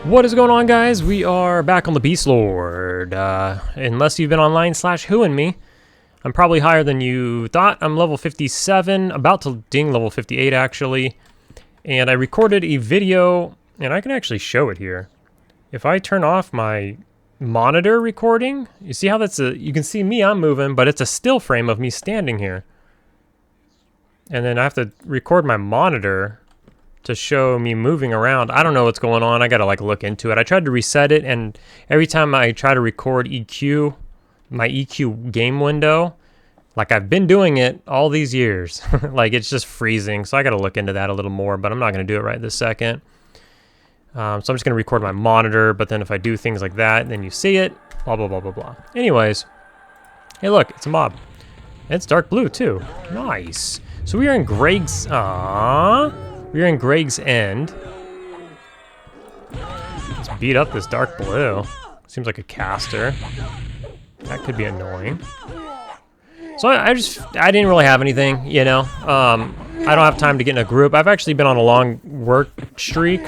What is going on, guys? We are back on the Beastlord. Unless you've been online /whoing me, I'm probably higher than you thought. I'm level 57, about to ding level 58 actually. And I recorded a video, and I can actually show it here. If I turn off my monitor recording, you see how you can see me, I'm moving, but it's a still frame of me standing here. And then I have to record my monitor to show me moving around. I don't know what's going on. I gotta like look into it. I tried to reset it, and every time I try to record EQ, my EQ game window, like I've been doing it all these years, like it's just freezing. So I gotta look into that a little more, but I'm not gonna do it right this second. So I'm just gonna record my monitor, but then if I do things like that, then you see it, blah, blah, blah, blah, blah. Anyways, hey look, it's a mob. It's dark blue too. Nice. So we are in Greg's, we're in Greg's End. Let's beat up this dark blue. Seems like a caster. That could be annoying. So I didn't really have anything, you know. I don't have time to get in a group. I've actually been on a long work streak.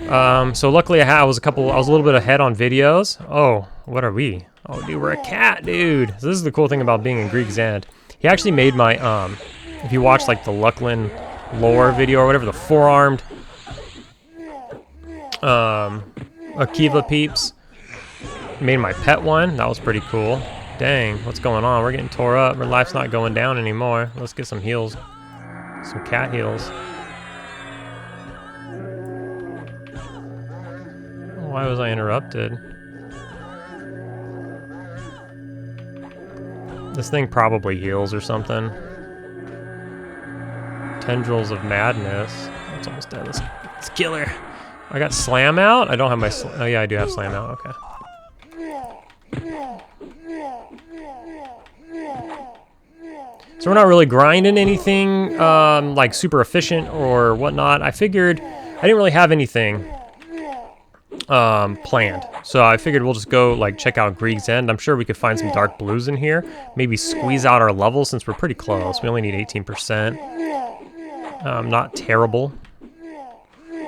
So luckily I was a little bit ahead on videos. Oh, what are we? Oh, dude, we're a cat, dude. So this is the cool thing about being in Greg's End. He actually made my, if you watch like the Luclin lore video or whatever, the four-armed Akiva peeps, made my pet one. That was pretty cool. Dang, what's going on? We're getting tore up. Our life's not going down anymore. Let's get some heals, some cat heals. Why was I interrupted? This thing probably heals or something. Tendrils of Madness. Oh, it's almost dead. Let's kill her. I got Slam out? I don't have my... Oh, yeah, I do have Slam out. Okay. So we're not really grinding anything like super efficient or whatnot. I figured... I didn't really have anything planned. So I figured we'll just go like check out Greg's End. I'm sure we could find some dark blues in here. Maybe squeeze out our levels since we're pretty close. We only need 18%. Not terrible.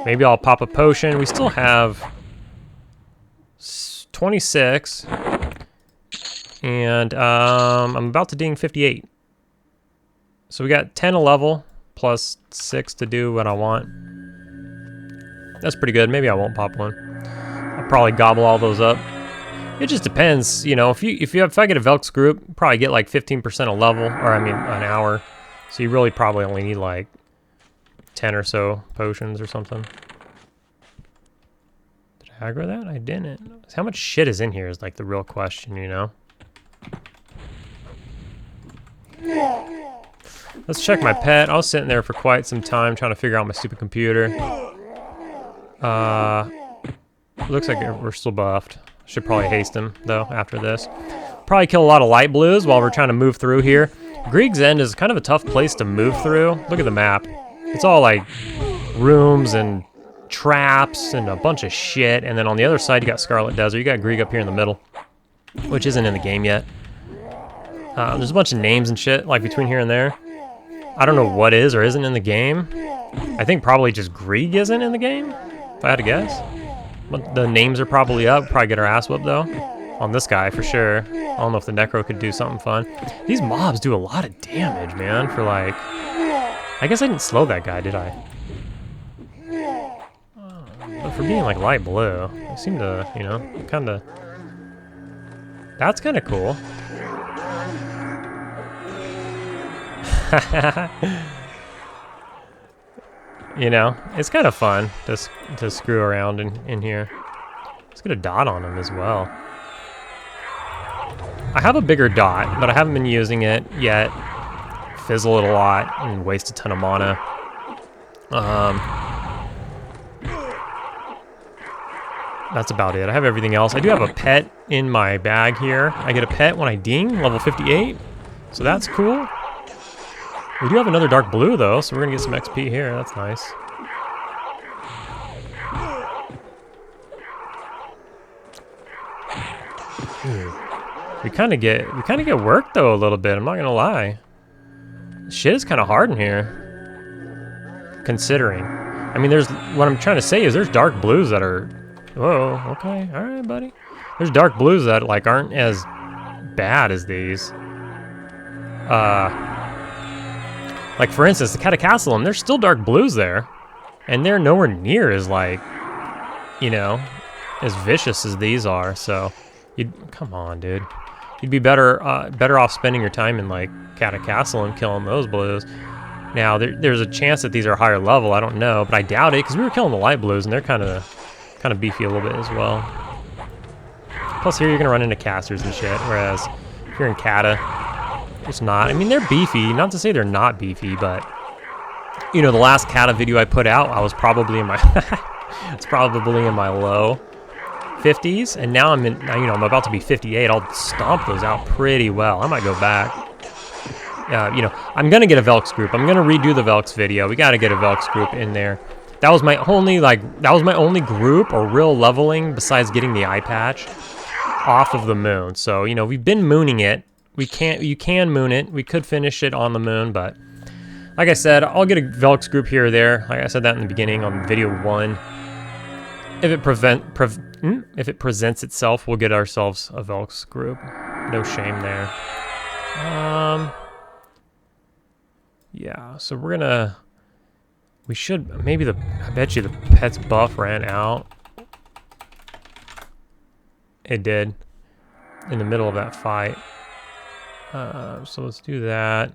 Maybe I'll pop a potion. We still have 26. And I'm about to ding 58. So we got 10 a level plus 6 to do what I want. That's pretty good. Maybe I won't pop one. I'll probably gobble all those up. It just depends, you know. If I get a Velk's group, probably get like 15% a level, or I mean an hour. So you really probably only need like 10 or so potions or something. Did I aggro that? I didn't. How much shit is in here is like the real question, you know? Let's check my pet. I was sitting there for quite some time trying to figure out my stupid computer. Looks like we're still buffed. Should probably haste him though after this. Probably kill a lot of light blues while we're trying to move through here. Greg's End is kind of a tough place to move through. Look at the map. It's all like rooms and traps and a bunch of shit. And then on the other side, you got Scarlet Desert. You got Greg up here in the middle, which isn't in the game yet. There's a bunch of names and shit like between here and there. I don't know what is or isn't in the game. I think probably just Greg isn't in the game, if I had to guess. But the names are probably up. Probably get our ass whooped though. On this guy for sure. I don't know if the Necro could do something fun. These mobs do a lot of damage, man, for like... I guess I didn't slow that guy, did I? But for being like light blue, they seem to, you know, kind of... That's kind of cool. You know, it's kind of fun to screw around in here. Let's get a dot on him as well. I have a bigger dot, but I haven't been using it yet. Fizzle it a lot and waste a ton of mana. That's about it. I have everything else. I do have a pet in my bag here. I get a pet when I ding, level 58. So that's cool. We do have another dark blue though, so we're gonna get some XP here. That's nice. We kind of get worked though a little bit. I'm not gonna lie. Shit is kind of hard in here, considering. I I mean, there's, what I'm trying to say is there's dark blues that are, whoa, okay, all right, buddy. There's dark blues that, like, aren't as bad as these. Like, for instance, the Kata, there's still dark blues there. And they're nowhere near as, like, you know, as vicious as these are. So, you'd, come on, dude. You'd be better off spending your time in, like, Kata and killing those blues. Now, there's a chance that these are higher level. I don't know, but I doubt it, because we were killing the light blues, and they're kind of beefy a little bit as well. Plus, here you're gonna run into casters and shit. Whereas, if you're in Kata, it's not. I mean, they're beefy. Not to say they're not beefy, but you know, the last Kata video I put out, I was probably in my it's probably in my low 50s, and now I'm in. You know, I'm about to be 58. I'll stomp those out pretty well. I might go back. You know, I'm gonna get a Velks group. I'm gonna redo the Velks video. We gotta get a Velks group in there. That was my only group or real leveling besides getting the eye patch off of the moon. So, you know, we've been mooning it. You can moon it. We could finish it on the moon, but like I said, I'll get a Velks group here or there. Like I said that in the beginning on video 1. If it presents itself, we'll get ourselves a Velks group. No shame there. Yeah, so we should, maybe I bet you the pet's buff ran out. It did, in the middle of that fight. So let's do that.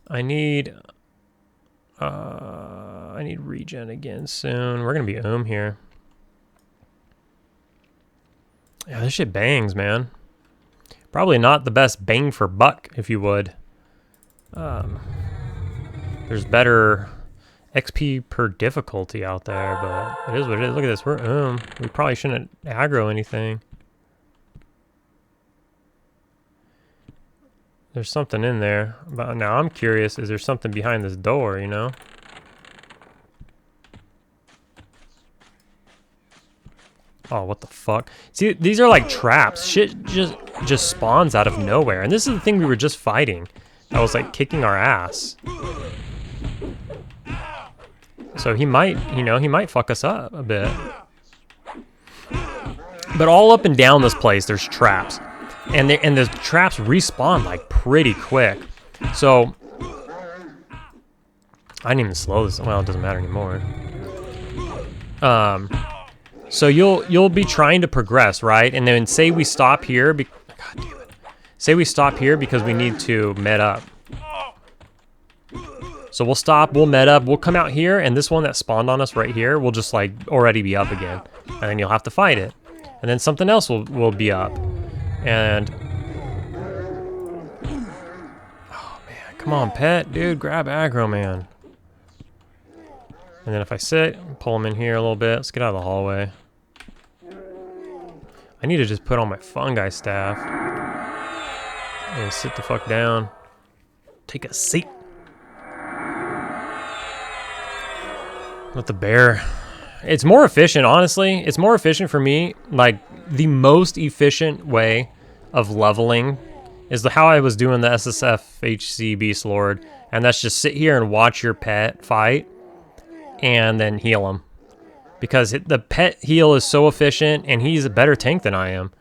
I need regen again soon. We're gonna be here. Yeah, this shit bangs, man. Probably not the best bang for buck, if you would. There's better XP per difficulty out there, but it is what it is. Look at this, we're we probably shouldn't aggro anything. There's something in there, but now I'm curious, is there something behind this door, you know? Oh, what the fuck? See, these are like traps. Shit just spawns out of nowhere. And this is the thing we were just fighting. That was like kicking our ass. So he might, you know, he might fuck us up a bit. But all up and down this place, there's traps. And the traps respawn like pretty quick. So I didn't even slow this. Well, it doesn't matter anymore. So you'll be trying to progress, right? And then say we stop here. God damn it. Say we stop here because we need to med up. So we'll stop, we'll med up, we'll come out here, and this one that spawned on us right here will just like already be up again. And then you'll have to fight it. And then something else will be up. And oh man, come on pet, dude, grab aggro, man. And then if I sit, pull him in here a little bit. Let's get out of the hallway. I need to just put on my fungi staff and sit the fuck down. Take a seat. Let the bear. It's more efficient, honestly. It's more efficient for me. Like, the most efficient way of leveling is how I was doing the SSF HC Beastlord. And that's just sit here and watch your pet fight and then heal him. Because the pet heal is so efficient and he's a better tank than I am.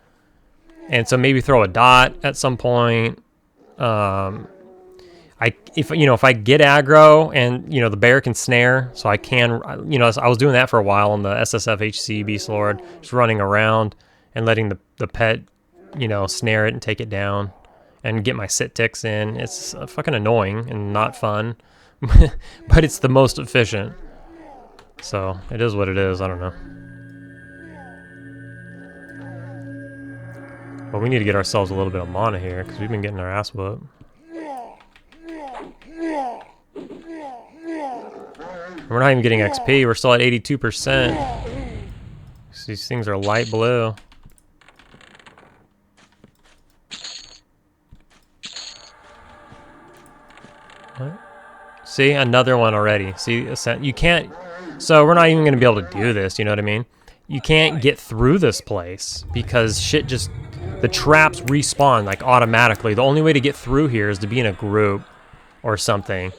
And so maybe throw a dot at some point. If I get aggro and, you know, the bear can snare, so I can, you know, I was doing that for a while on the SSF HC Beastlord, just running around and letting the pet, you know, snare it and take it down and get my sit ticks in. It's fucking annoying and not fun, but it's the most efficient. So it is what it is. I don't know. But we need to get ourselves a little bit of mana here because we've been getting our ass whooped. We're not even getting XP. We're still at 82%. These things are light blue. What? See, another one already. See, you can't. So we're not even going to be able to do this. You know what I mean? You can't get through this place because shit just. The traps respawn like automatically. The only way to get through here is to be in a group or something.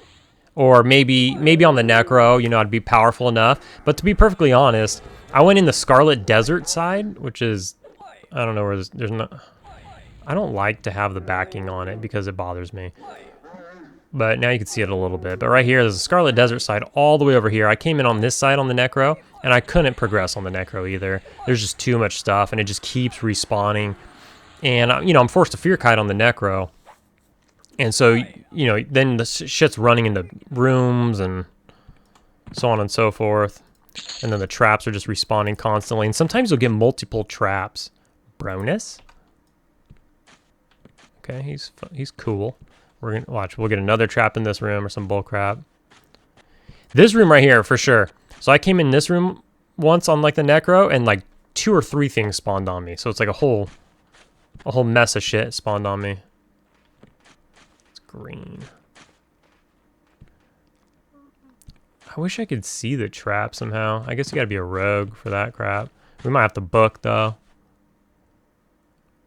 or maybe on the Necro, you know, I'd be powerful enough. But to be perfectly honest, I went in the Scarlet Desert side, which is, I don't know where there's not. I don't like to have the backing on it because it bothers me. But now you can see it a little bit. But right here, there's a Scarlet Desert side all the way over here. I came in on this side on the Necro, and I couldn't progress on the Necro either. There's just too much stuff, and it just keeps respawning. And, you know, I'm forced to Fear Kite on the Necro. And so, you know, then the shit's running into rooms and so on and so forth. And then the traps are just respawning constantly. And sometimes you'll get multiple traps. Bronus? Okay, he's cool. We're gonna watch. We'll get another trap in this room or some bull crap. This room right here for sure. So I came in this room once on like the Necro, and like 2 or 3 things spawned on me. So it's like a whole mess of shit spawned on me. It's green. I wish I could see the trap somehow. I guess you gotta be a rogue for that crap. We might have to book though.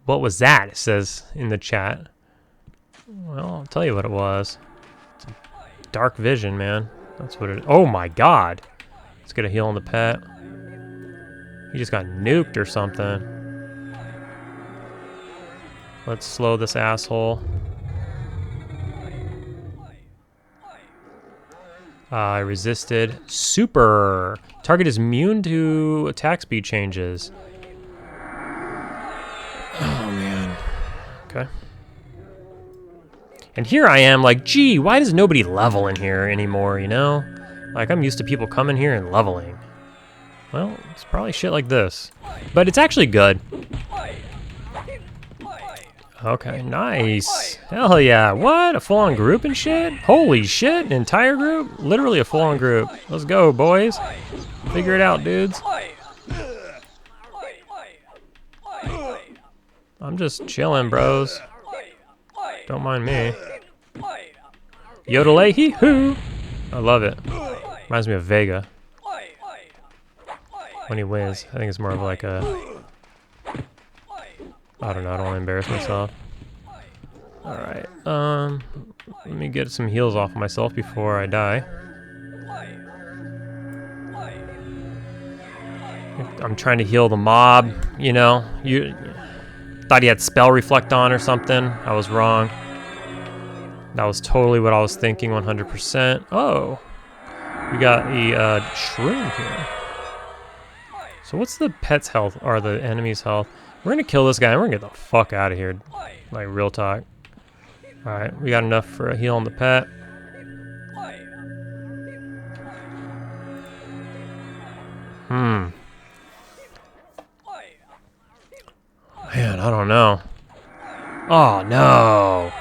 What was that? It says in the chat. Well, I'll tell you what it was. It's a dark vision, man. That's what it is. Oh my god. Let's get a heal on the pet. He just got nuked or something. Let's slow this asshole. I resisted. Super. Target is immune to attack speed changes. Oh man. Okay. And here I am like, gee, why does nobody level in here anymore, you know? Like, I'm used to people coming here and leveling. Well, it's probably shit like this. But it's actually good. Okay, nice. Hell yeah. What? A full-on group and shit? Holy shit, an entire group? Literally a full-on group. Let's go, boys. Figure it out, dudes. I'm just chilling, bros. Don't mind me. Yodelay hee hoo. I love it. Reminds me of Vega. When he wins. I think it's more of like a... I don't know, I don't want to embarrass myself. Alright, let me get some heals off of myself before I die. I'm trying to heal the mob, you know. You thought he had spell reflect on or something. I was wrong. That was totally what I was thinking, 100%. Oh, we got a shroom here. So what's the pet's health, or the enemy's health? We're gonna kill this guy and we're gonna get the fuck out of here. Like, real talk. Alright, we got enough for a heal on the pet. Man, I don't know. Oh, no.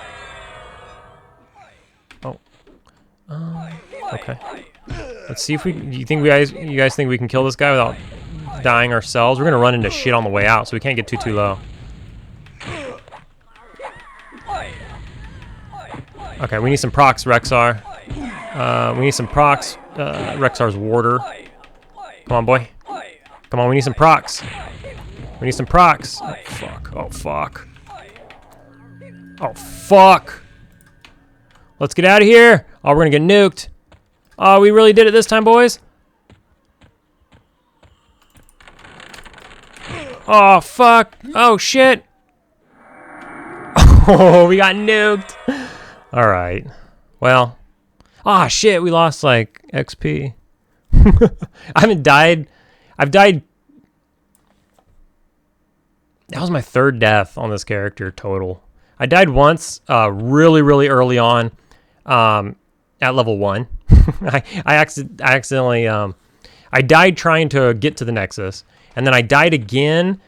Oh. Okay. Let's see if we... You guys think we can kill this guy without dying ourselves? We're gonna run into shit on the way out, so we can't get too low. Okay, we need some procs, Rexar. We need some procs. Rexar's warder. Come on, boy. Come on, we need some procs. We need some procs. Oh, fuck. Oh, fuck. Oh, fuck. Let's get out of here. Oh, we're gonna get nuked. Oh, we really did it this time, boys. Oh, fuck. Oh, shit. Oh, we got nuked. All right. Well. Ah, shit. We lost, like, XP. I haven't died. I've died. That was my 3rd death on this character total. I died once, really, really early on, at level 1. I accidentally, I died trying to get to the Nexus, and then I died again,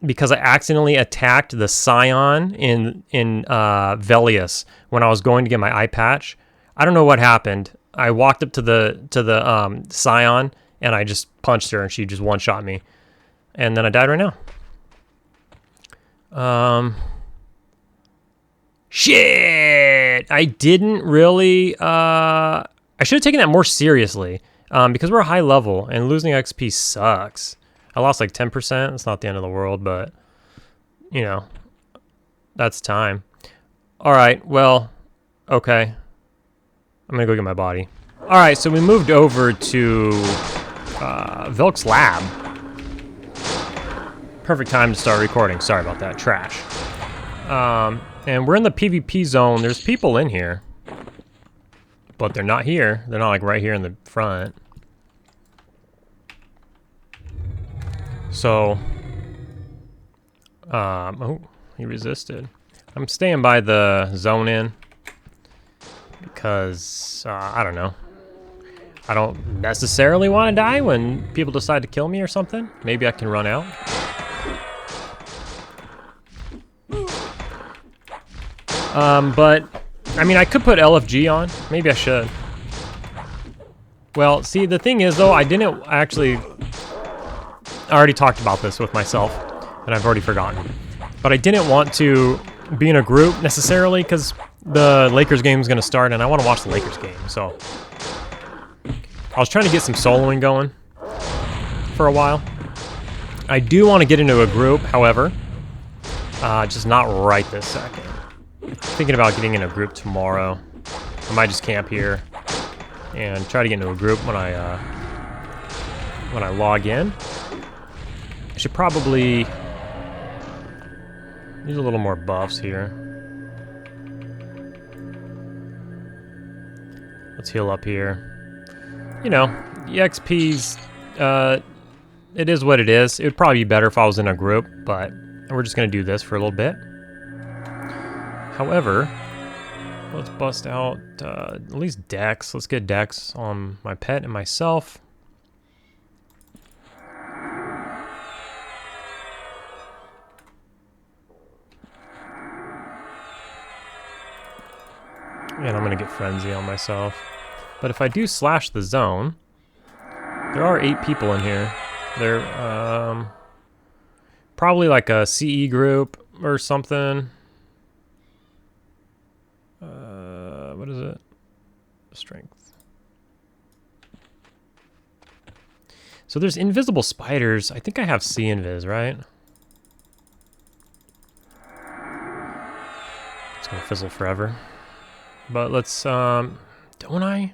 because I accidentally attacked the Scion in Velius when I was going to get my eye patch. I don't know what happened. I walked up to the Scion, and I just punched her, and she just one-shot me. And then I died right now. Shit! I didn't really... I should have taken that more seriously. Because we're a high level, and losing XP sucks. I lost like 10%. It's not the end of the world, but... You know. That's time. Alright, well, okay. I'm gonna go get my body. Alright, so we moved over to Velk's lab. Perfect time to start recording. Sorry about that. Trash. And we're in the PvP zone. There's people in here. But they're not here. They're not like right here in the front. So, oh, he resisted. I'm staying by the zone in because, I don't know. I don't necessarily want to die when people decide to kill me or something. Maybe I can run out. But, I mean, I could put LFG on. Maybe I should. Well, see, the thing is, though, I didn't actually... I already talked about this with myself, and I've already forgotten. But I didn't want to be in a group, necessarily, because the Lakers game is going to start, and I want to watch the Lakers game, so... I was trying to get some soloing going for a while. I do want to get into a group, however. Just not right this second. Thinking about getting in a group tomorrow. I might just camp here and try to get into a group when I log in. I should probably use a little more buffs here. Let's heal up here. You know, the XP's, it is what it is. It would probably be better if I was in a group, but we're just going to do this for a little bit. However, let's bust out at least Dex. Let's get Dex on my pet and myself. And I'm going to get Frenzy on myself. But if I do slash the zone, there are 8 people in here. They're probably like a CE group or something. What is it? Strength. So there's invisible spiders. I think I have C invis, right? It's gonna fizzle forever. But let's don't I?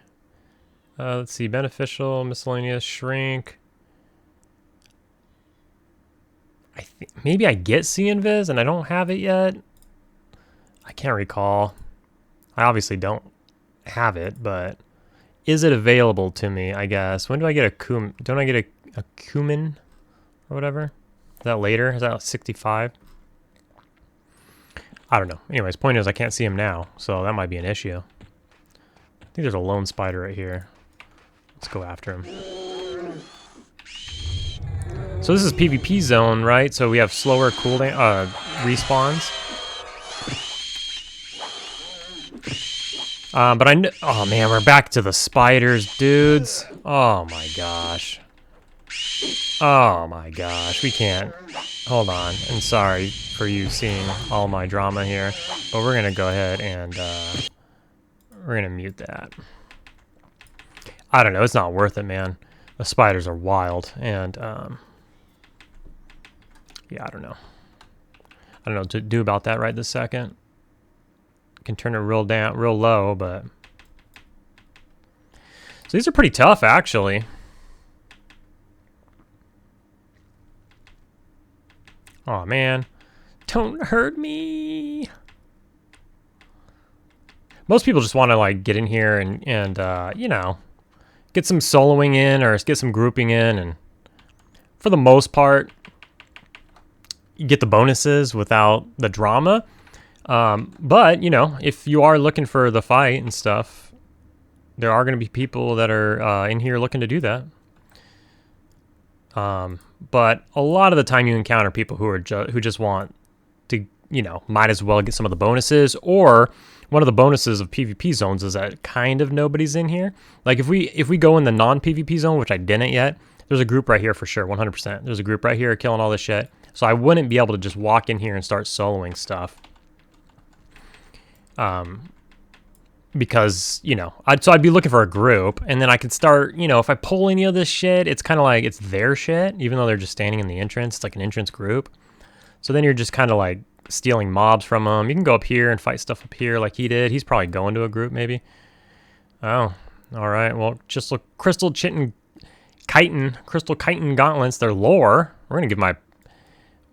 Let's see, beneficial, miscellaneous, shrink. I think maybe I get C invis and I don't have it yet. I can't recall. I obviously don't have it, but is it available to me, I guess? When do I get a cumin? Don't I get a cumin or whatever? Is that later? Is that like 65? I don't know. Anyways, point is I can't see him now, so that might be an issue. I think there's a lone spider right here. Let's go after him. So this is PvP zone, right? So we have slower cooldown, respawns. But oh man, we're back to the spiders, dudes. Oh my gosh. Oh my gosh, we can't. Hold on, and sorry for you seeing all my drama here, but we're gonna go ahead and we're gonna mute that. I don't know, it's not worth it, man. The spiders are wild, and yeah, I don't know. I don't know what to do about that right this second. Can turn it real low, but so these are pretty tough, actually. Oh man, don't hurt me. Most people just want to like get in here and you know, get some soloing in or get some grouping in, and for the most part, you get the bonuses without the drama. But, you know, if you are looking for the fight and stuff, there are going to be people that are in here looking to do that. But a lot of the time you encounter people who are who just want to, you know, might as well get some of the bonuses. Or one of the bonuses of PvP zones is that kind of nobody's in here. Like if we go in the non-PvP zone, which I didn't yet, there's a group right here for sure, 100%. There's a group right here killing all this shit. So I wouldn't be able to just walk in here and start soloing stuff. Because, you know, I'd be looking for a group, and then I could start, you know, if I pull any of this shit, it's kind of like it's their shit, even though they're just standing in the entrance. It's like an entrance group. So then you're just kind of like stealing mobs from him. You can go up here and fight stuff up here like he did. He's probably going to a group maybe. Oh, all right. Well, just look, Crystal Chitin Gauntlets, their lore. We're going to give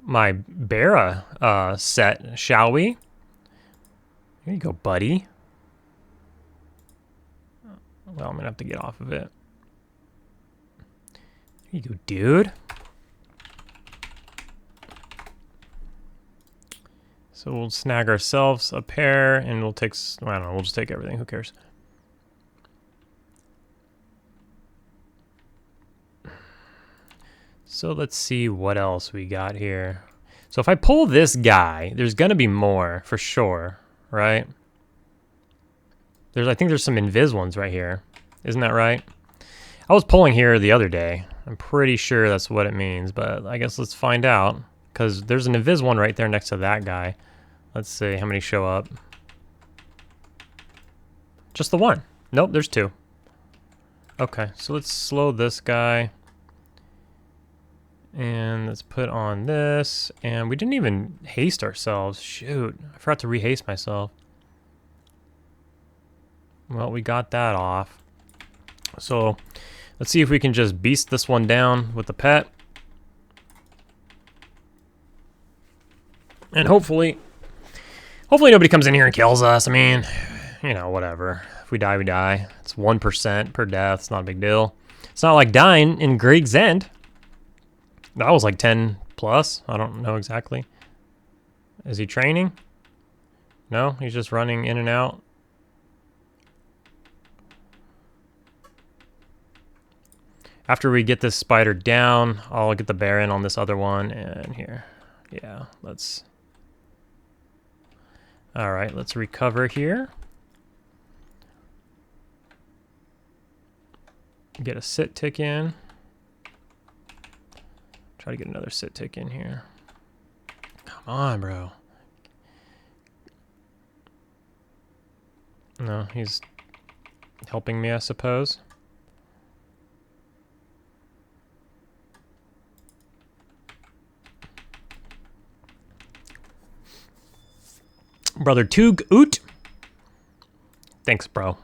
my Bara set, shall we? Here you go, buddy. Well, I'm going to have to get off of it. Here you go, dude. So we'll snag ourselves a pair, and we'll take, I don't know, we'll just take everything. Who cares? So let's see what else we got here. So if I pull this guy, there's going to be more for sure, right? I think there's some invis ones right here. Isn't that right? I was pulling here the other day. I'm pretty sure that's what it means, but I guess let's find out, because there's an invis one right there next to that guy. Let's see how many show up. Just the one. Nope, there's two. Okay, so let's slow this guy. And let's put on this. And we didn't even haste ourselves. Shoot, I forgot to rehaste myself. Well, we got that off. So let's see if we can just beast this one down with the pet. And hopefully nobody comes in here and kills us. I mean, you know, whatever. If we die, we die. It's 1% per death. It's not a big deal. It's not like dying in Grieg's End. That was like 10 plus. I don't know exactly. Is he training? No, he's just running in and out. After we get this spider down, I'll get the Baron on this other one. And here. Yeah, let's... All right, let's recover here. Get a sit tick in. Try to get another sit tick in here. Come on, bro. No, he's helping me, I suppose. Brother Tug Oot. Thanks, bro.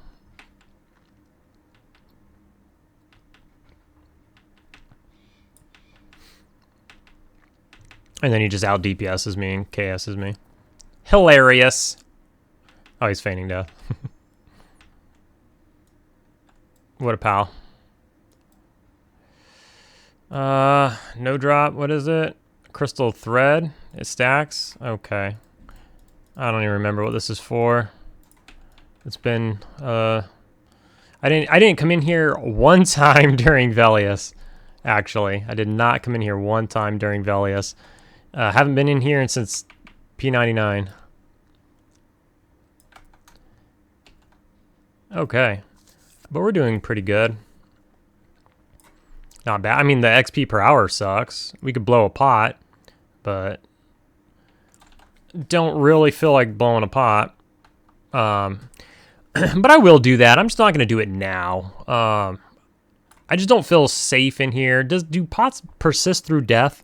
And then he just out DPS's me and KS's me. Hilarious. Oh, he's feigning death. What a pal. No drop. What is it? Crystal thread. It stacks. Okay. I don't even remember what this is for. It's been I didn't come in here one time during Velius. Actually, I did not come in here one time during Velius. Haven't been in here since P99. Okay, but we're doing pretty good. Not bad. I mean, the XP per hour sucks. We could blow a pot, but don't really feel like blowing a pot. But I will do that. I'm just not going to do it now. I just don't feel safe in here. Do pots persist through death?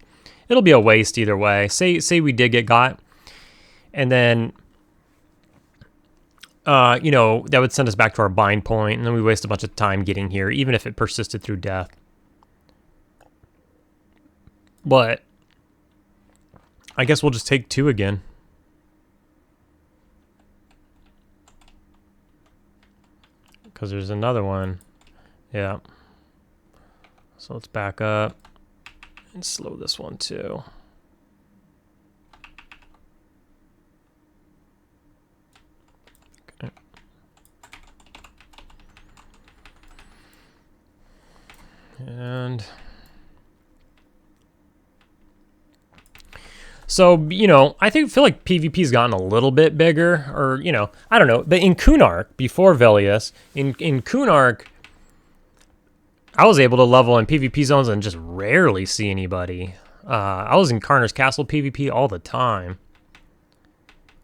It'll be a waste either way. Say we did get got, and then you know, that would send us back to our bind point, and then we waste a bunch of time getting here, even if it persisted through death. But I guess we'll just take 2 again. Because there's another one. Yeah. So let's back up and slow this one too. Okay. And so, you know, I feel like PvP's gotten a little bit bigger, or, you know, I don't know. But in Kunark, before Velius, in Kunark, I was able to level in PvP zones and just rarely see anybody. I was in Karner's Castle PvP all the time.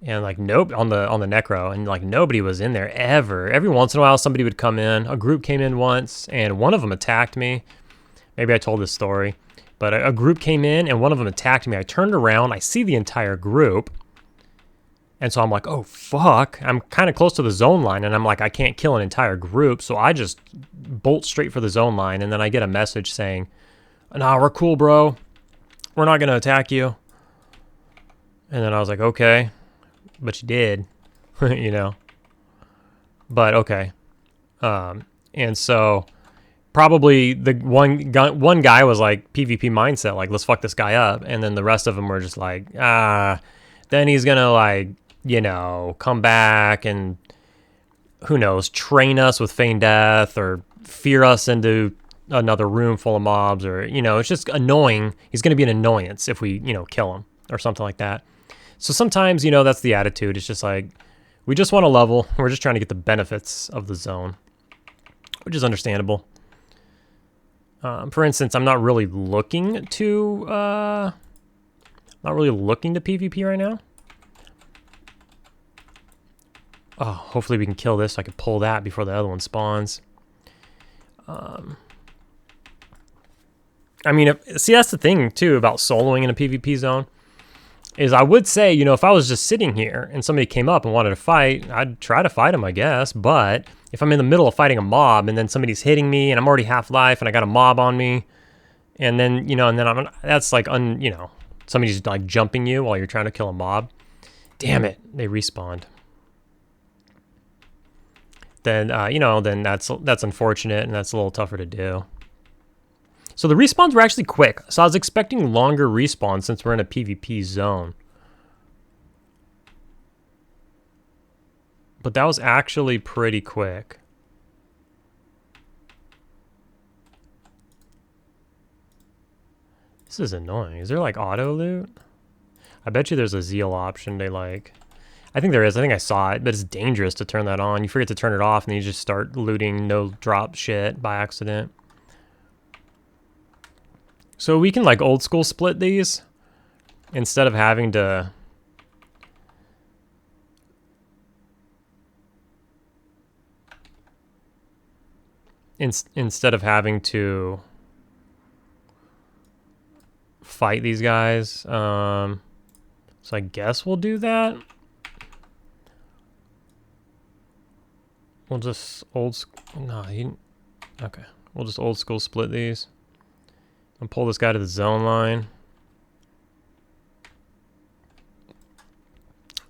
And like nope on the Necro, and like nobody was in there ever. Every once in a while somebody would come in. A group came in once and one of them attacked me. Maybe I told this story. But a group came in and one of them attacked me. I turned around, I see the entire group, And so I'm like, oh, fuck. I'm kind of close to the zone line, and I'm like, I can't kill an entire group, so I just bolt straight for the zone line, and then I get a message saying, nah, we're cool, bro. We're not going to attack you. And then I was like, okay. But you did, you know. But okay. And so probably the one guy was like PvP mindset, like, let's fuck this guy up. And then the rest of them were just like, then he's going to, like, you know, come back and, who knows, train us with feign death or fear us into another room full of mobs, or, you know, it's just annoying. He's going to be an annoyance if we, you know, kill him or something like that. So sometimes, you know, that's the attitude. It's just like, we just want to level. We're just trying to get the benefits of the zone, which is understandable. For instance, I'm not really looking to PvP right now. Oh, hopefully we can kill this so I can pull that before the other one spawns. I mean, see, that's the thing, too, about soloing in a PvP zone, is I would say, you know, if I was just sitting here and somebody came up and wanted to fight, I'd try to fight them, I guess. But if I'm in the middle of fighting a mob and then somebody's hitting me and I'm already half life and I got a mob on me, and then, you know, and then that's like, you know, somebody's like jumping you while you're trying to kill a mob. Damn it, they respawned. Then, you know, then that's unfortunate, and that's a little tougher to do. So the respawns were actually quick. So I was expecting longer respawns since we're in a PvP zone. But that was actually pretty quick. This is annoying. Is there like auto loot? I bet you there's a zeal option they like. I think there is. I think I saw it, but it's dangerous to turn that on. You forget to turn it off, and then you just start looting no drop shit by accident. So we can like old school split these instead of having to fight these guys. So I guess we'll do that. We'll just okay. We'll just old school split these. And pull this guy to the zone line.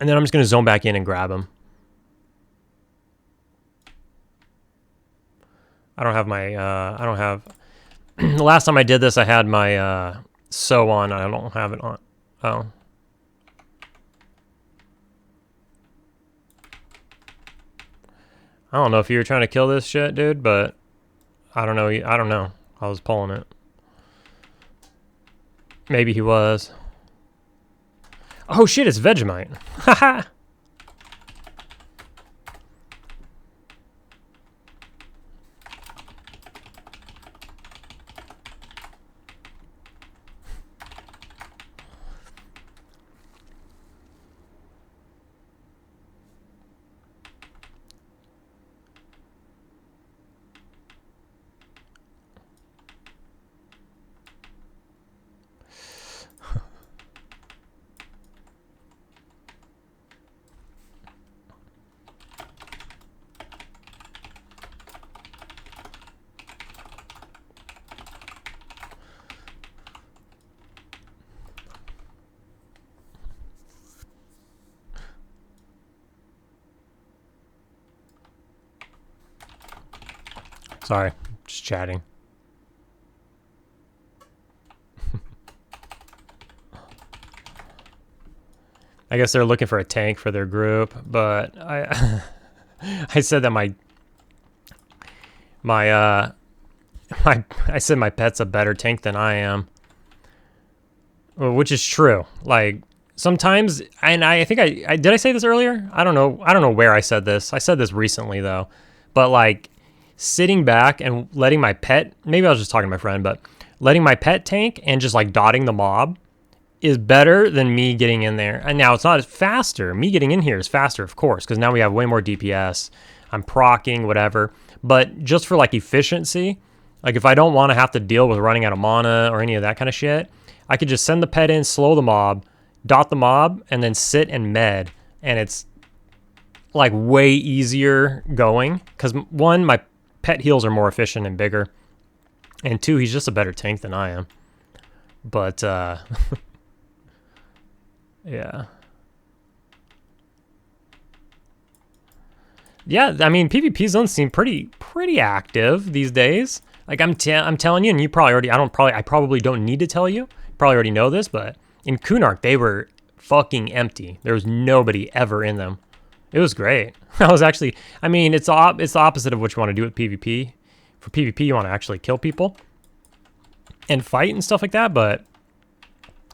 And then I'm just going to zone back in and grab him. I don't have my, the last time I did this, I had my, sew on. I don't have it on. Oh. I don't know if you were trying to kill this shit, dude, but I don't know. I was pulling it. Maybe he was. Oh shit, it's Vegemite. Haha. Sorry, just chatting. I guess they're looking for a tank for their group, but I I said that I said my pet's a better tank than I am. Which is true. Like sometimes, and I think I did I say this earlier? I don't know where I said this. I said this recently though. But like sitting back and letting my pet, maybe I was just talking to my friend, but letting my pet tank and just like dotting the mob is better than me getting in there. And now it's not as faster. Me getting in here is faster, of course, because now we have way more DPS. I'm proccing, whatever. But just for like efficiency, like if I don't want to have to deal with running out of mana or any of that kind of shit, I could just send the pet in, slow the mob, dot the mob, and then sit and med. and it's like way easier going because one, my pet heals are more efficient and bigger, and two, he's just a better tank than I am. But yeah. Yeah, I mean, PvP zones seem pretty active these days. Like I'm telling you, and you probably already, I probably don't need to tell you. You probably already know this, but in Kunark, they were fucking empty. There was nobody ever in them. It was great. I was actually, I mean, it's the opposite of what you want to do with PvP. For PvP, you want to actually kill people and fight and stuff like that, but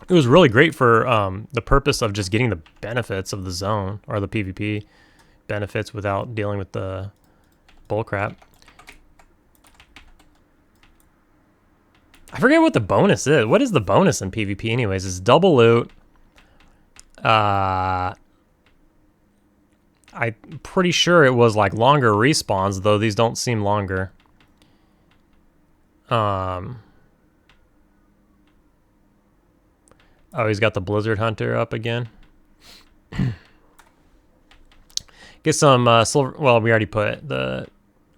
it was really great for the purpose of just getting the benefits of the zone or the PvP benefits without dealing with the bullcrap. I forget what the bonus is. What is the bonus in PvP anyways? It's double loot. I'm pretty sure it was like longer respawns, though these don't seem longer. Oh, he's got the Blizzard Hunter up again. Get some silver. Well, we already put the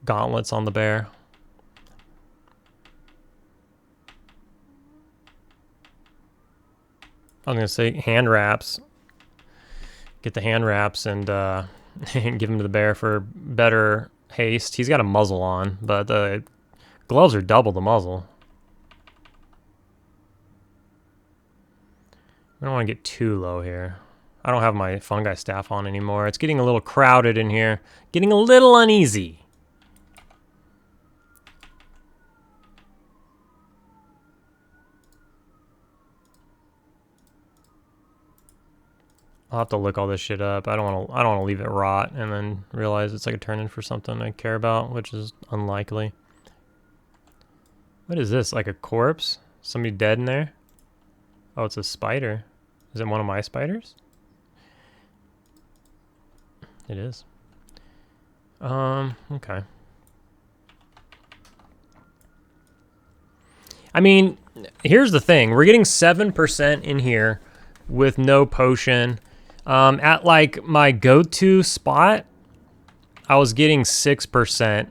gauntlets on the bear. I'm gonna say hand wraps. Get the hand wraps and give them to the bear for better haste. He's got a muzzle on, but the gloves are double the muzzle. I don't want to get too low here. I don't have my fungi staff on anymore. It's getting a little crowded in here. Getting a little uneasy. I'll have to look all this shit up. I don't want to leave it rot and then realize it's like a turn-in for something I care about, which is unlikely. What is this? Like a corpse? Somebody dead in there? Oh, it's a spider. Is it one of my spiders? It is. Okay. I mean, here's the thing. We're getting 7% in here with no potion. At like my go-to spot, I was getting 6%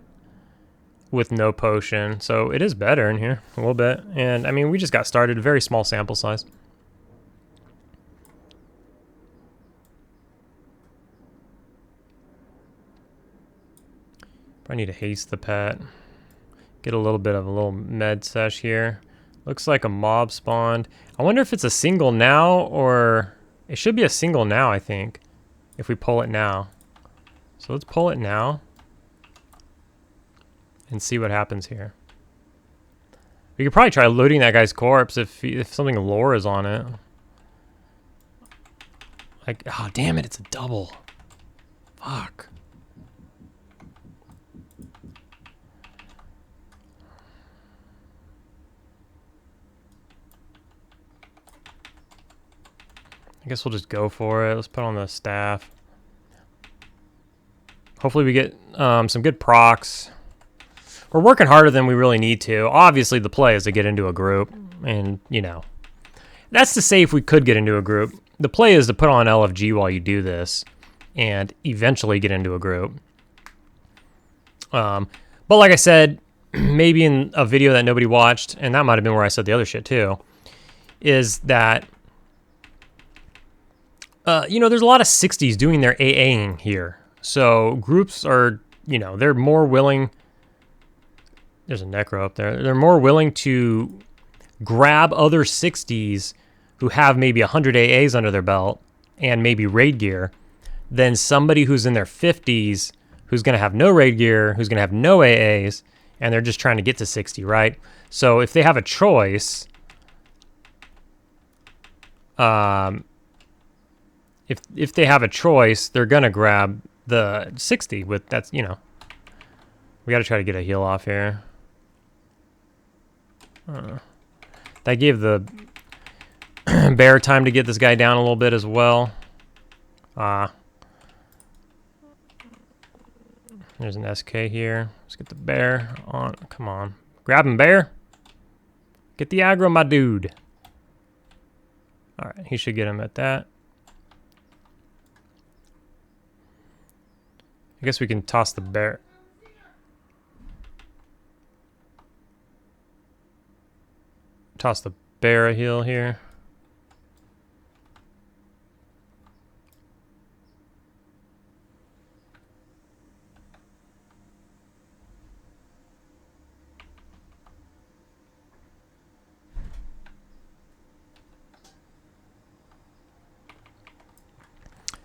with no potion. So it is better in here a little bit. And I mean, we just got started, a very small sample size. I need to haste the pet. Get a little bit of a little med sesh here. Looks like a mob spawned. I wonder if it's a single now or... It should be a single now, I think, if we pull it now. So let's pull it now and see what happens here. We could probably try looting that guy's corpse if something lore is on it. Like, oh, damn it, it's a double. Fuck. I guess we'll just go for it. Let's put on the staff. Hopefully we get some good procs. We're working harder than we really need to. Obviously the play is to get into a group. And, you know, that's to say if we could get into a group. The play is to put on LFG while you do this and eventually get into a group. But like I said, maybe in a video that nobody watched, and that might have been where I said the other shit too, is that you know, there's a lot of 60s doing their AAing here. So groups are, you know, they're more willing. There's a necro up there. They're more willing to grab other 60s who have maybe 100 AAs under their belt and maybe raid gear than somebody who's in their 50s who's going to have no raid gear, who's going to have no AAs, and they're just trying to get to 60, right? So if they have a choice, if they have a choice, they're gonna grab the 60 with that's, you know. We gotta try to get a heal off here. That gave the bear time to get this guy down a little bit as well. There's an SK here. Let's get the bear on. Come on. Grab him, bear. Get the aggro, my dude. Alright, he should get him at that. I guess we can toss the bear. Toss the bear a heal here.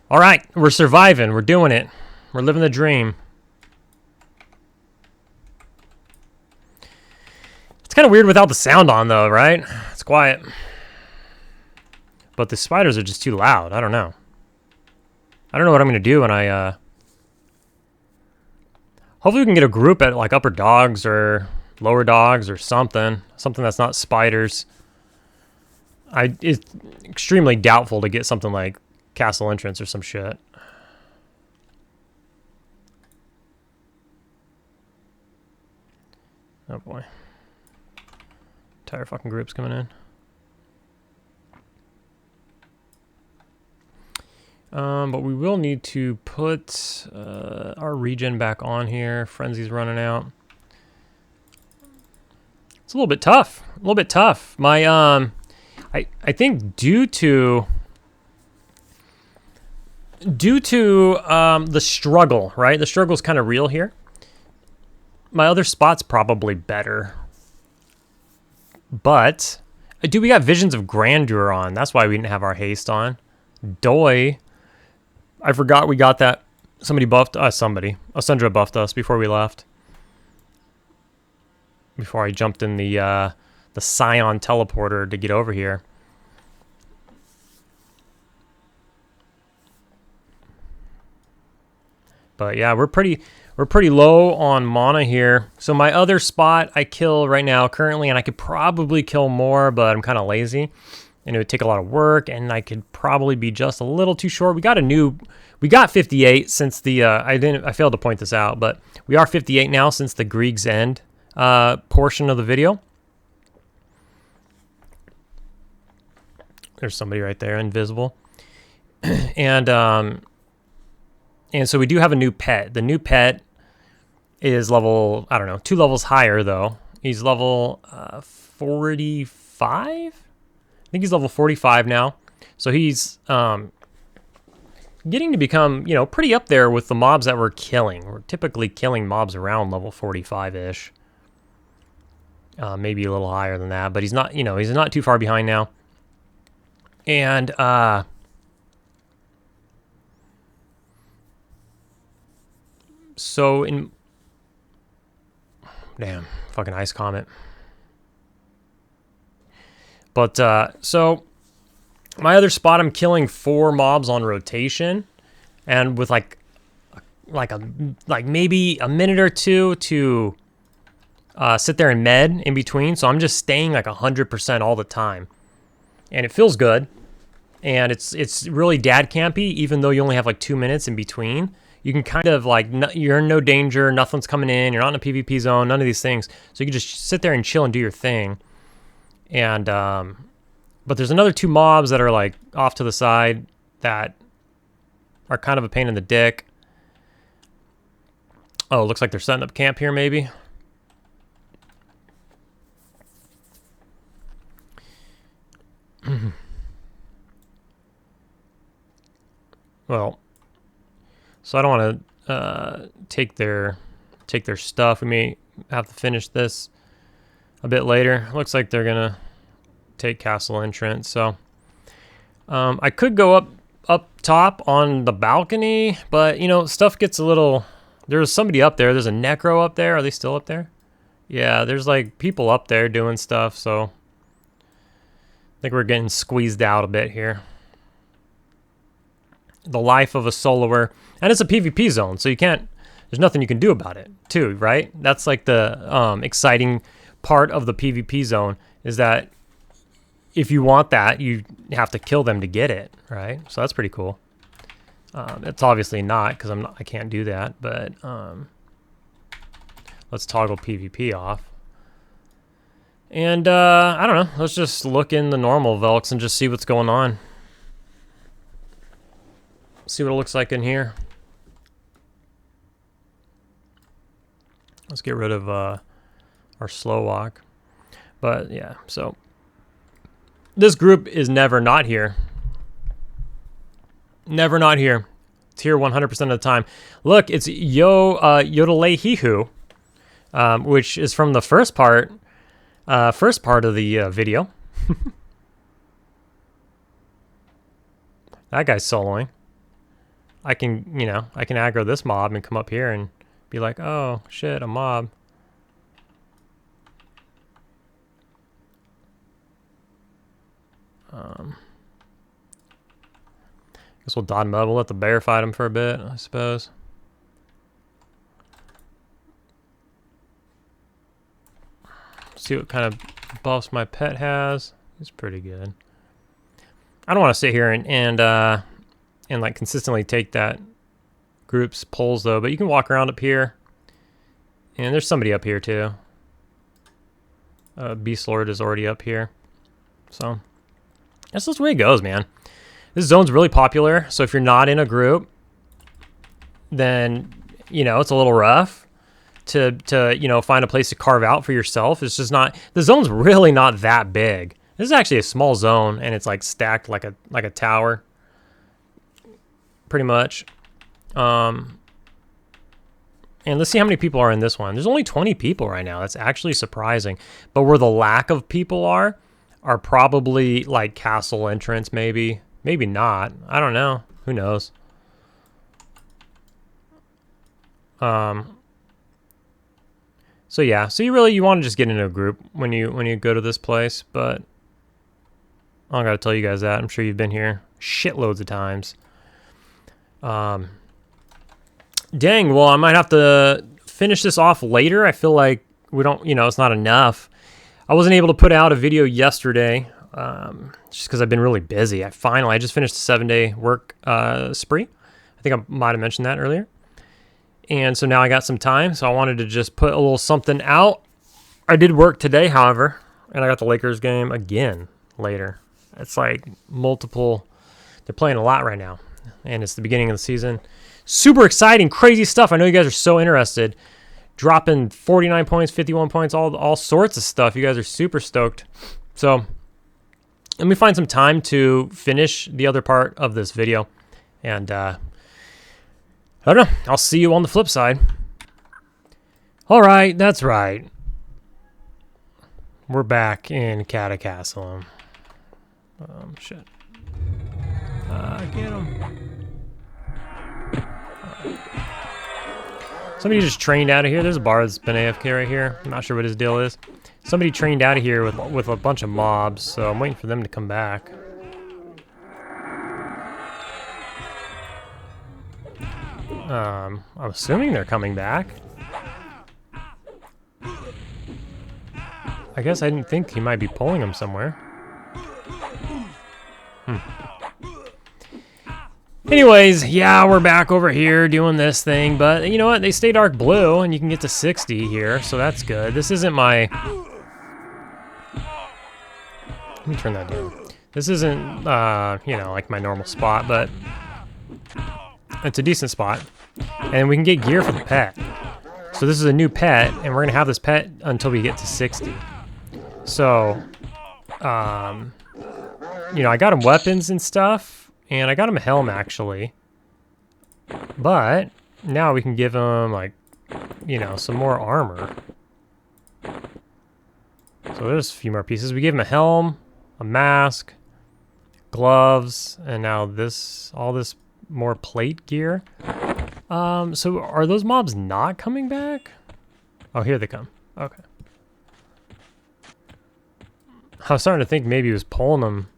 All right, we're surviving. We're doing it. We're living the dream. It's kind of weird without the sound on, though, right? It's quiet. But the spiders are just too loud. I don't know. I don't know what I'm going to do when I... Hopefully we can get a group at, like, upper dogs or lower dogs or something. Something that's not spiders. It's extremely doubtful to get something like castle entrance or some shit. Oh boy. Entire fucking group's coming in. But we will need to put our regen back on here. Frenzy's running out. It's a little bit tough. A little bit tough. My I think due to the struggle, right? The struggle's kind of real here. My other spot's probably better. But, dude, we got Visions of Grandeur on. That's why we didn't have our haste on. Doi. I forgot we got that. Somebody buffed us. Asundra buffed us before we left. Before I jumped in the Scion teleporter to get over here. But yeah, we're pretty low on mana here. So my other spot I kill right now currently, and I could probably kill more, but I'm kind of lazy. And it would take a lot of work, and I could probably be just a little too short. We got 58 since the I failed to point this out, but we are 58 now since the Grieg's End portion of the video. There's somebody right there, invisible. And so we do have a new pet. The new pet is level, I don't know, 2 levels higher, though. He's level 45? I think he's level 45 now. So he's getting to become, you know, pretty up there with the mobs that we're killing. We're typically killing mobs around level 45-ish. Maybe a little higher than that, but he's not, you know, he's not too far behind now. And, so in... Damn, fucking ice comet. But, so... My other spot, I'm killing 4 mobs on rotation. And with, like maybe a minute or two to sit there and med in between. So I'm just staying like 100% all the time. And it feels good. And it's really dad campy, even though you only have like 2 minutes in between. You can kind of like, you're in no danger, nothing's coming in, you're not in a PvP zone, none of these things. So you can just sit there and chill and do your thing. And, but there's another 2 mobs that are like off to the side that are kind of a pain in the dick. Oh, looks like they're setting up camp here maybe. Well, so I don't want to take their stuff. We may have to finish this a bit later. Looks like they're gonna take castle entrance. So I could go up top on the balcony, but you know, stuff gets a little. There's somebody up there. There's a necro up there. Are they still up there? Yeah, there's like people up there doing stuff. So I think we're getting squeezed out a bit here. The life of a soloer, and it's a PvP zone, so you can't. There's nothing you can do about it, too, right? That's like the exciting part of the PvP zone is that if you want that, you have to kill them to get it, right? So that's pretty cool. It's obviously not because I can't do that, but let's toggle PvP off. And I don't know. Let's just look in the normal Velks and just see what's going on. See what it looks like in here. Let's get rid of our slow walk. But yeah, so this group is never not here. Never not here. It's here 100% of the time. Look, it's Yodelay Hihu, which is from the first part of the video. That guy's soloing. I can aggro this mob and come up here and be like, oh shit, a mob. Guess we'll dot him up. We'll let the bear fight him for a bit, I suppose. See what kind of buffs my pet has. He's pretty good. I don't want to sit here and like consistently take that group's pulls though, but you can walk around up here. And there's somebody up here too. Beastlord is already up here. So that's just the way it goes, man. This zone's really popular, so if you're not in a group, then, you know, it's a little rough to you know, find a place to carve out for yourself. It's just not, the zone's really not that big. This is actually a small zone, and it's like stacked like a tower, pretty much. And let's see how many people are in this one. There's only 20 people right now. That's actually surprising. But where the lack of people are probably like castle entrance, maybe. Maybe not. I don't know. Who knows? So yeah. So you want to just get into a group when you go to this place, but I don't gotta tell you guys that. I'm sure you've been here shitloads of times. Dang. Well, I might have to finish this off later. I feel like we don't. You know, it's not enough. I wasn't able to put out a video yesterday. Just because I've been really busy. I just finished a 7-day work spree. I think I might have mentioned that earlier. And so now I got some time, so I wanted to just put a little something out. I did work today, however, and I got the Lakers game again later. It's like multiple. They're playing a lot right now, and it's the beginning of the season. Super exciting, crazy stuff. I know you guys are so interested. Dropping 49 points, 51 points, all sorts of stuff. You guys are super stoked. So let me find some time to finish the other part of this video. And I don't know. I'll see you on the flip side. All right, that's right. We're back in Kata Castle. Shit. Get him. Somebody just trained out of here. There's a bar that's been AFK right here. I'm not sure what his deal is. Somebody trained out of here with a bunch of mobs, so I'm waiting for them to come back. I'm assuming they're coming back. I guess I didn't think he might be pulling them somewhere. Anyways, yeah, we're back over here doing this thing, but you know what? They stay dark blue, and you can get to 60 here, so that's good. This isn't my... Let me turn that down. This isn't, you know, like my normal spot, but it's a decent spot. And we can get gear for the pet. So this is a new pet, and we're going to have this pet until we get to 60. So, you know, I got him weapons and stuff, and I got him a helm, actually. But now we can give him, like, you know, some more armor. So there's a few more pieces. We gave him a helm, a mask, gloves, and now this, all this more plate gear. So are those mobs not coming back? Oh, here they come. Okay. I was starting to think maybe he was pulling them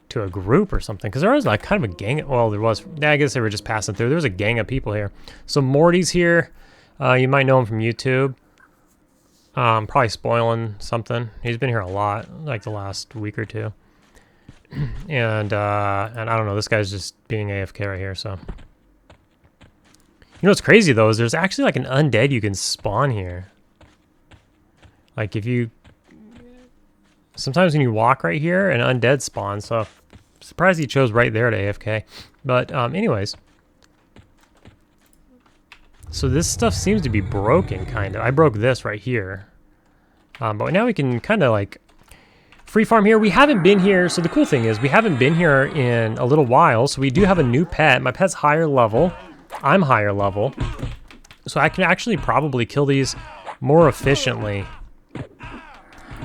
to a group or something, because there was like kind of a gang. Well, there was. I guess they were just passing through. There was a gang of people here. So Morty's here. You might know him from YouTube. Probably spoiling something. He's been here a lot, like the last week or two. And I don't know. This guy's just being AFK right here. So, you know what's crazy though is there's actually like an undead you can spawn here. Like if you. Sometimes when you walk right here, an undead spawns, so I'm surprised he chose right there to AFK. But anyways, So this stuff seems to be broken, kind of. I broke this right here. But now we can kind of like free farm here. We haven't been here, so the cool thing is we haven't been here in a little while, so we do have a new pet. My pet's higher level. I'm higher level. So I can actually probably kill these more efficiently.